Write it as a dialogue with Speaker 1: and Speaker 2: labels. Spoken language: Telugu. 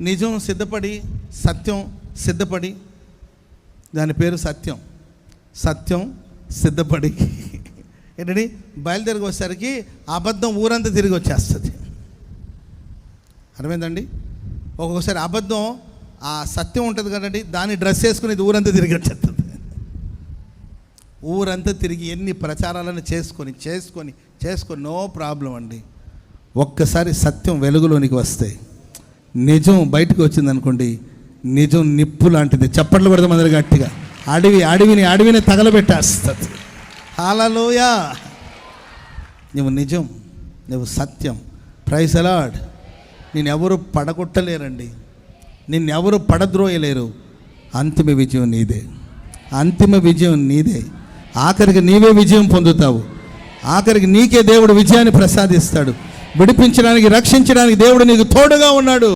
Speaker 1: నిజం సిద్ధపడి, సత్యం సిద్ధపడి, దాని పేరు సత్యం. సత్యం సిద్ధపడి ఏంటండి బయలుదేరికి వచ్చేసరికి అబద్ధం ఊరంతా తిరిగి వచ్చేస్తుంది. అర్థమైందండి? ఒక్కొక్కసారి అబద్ధం ఆ సత్యం ఉంటుంది కదండి, దాన్ని డ్రెస్ వేసుకుని ఇది ఊరంతా తిరిగి వచ్చేస్తుంది. ఊరంతా తిరిగి ఎన్ని ప్రచారాలను చేసుకొని చేసుకొని చేసుకొని నో ప్రాబ్లం అండి. ఒక్కసారి సత్యం వెలుగులోనికి వస్తే, నిజం బయటకు వచ్చిందనుకోండి, నిజం నిప్పు లాంటిది. చప్పట్లు పెడదాం అందరు గట్టిగా. అడవిని తగలబెట్టేస్తుంది. హల్లెలూయా. నువ్వు నిజం, నువ్వు సత్యం. Praise the lord. నిన్నెవరు పడగొట్టలేరండి, నిన్నెవరు పడద్రోయలేరు. అంతిమ విజయం నీదే, అంతిమ విజయం నీదే. ఆఖరికి నీవే విజయం పొందుతావు. ఆఖరికి నీకే దేవుడు విజయాన్ని ప్రసాదిస్తాడు. విడిపించడానికి, రక్షించడానికి దేవుడు నీకు తోడుగా ఉన్నాడు.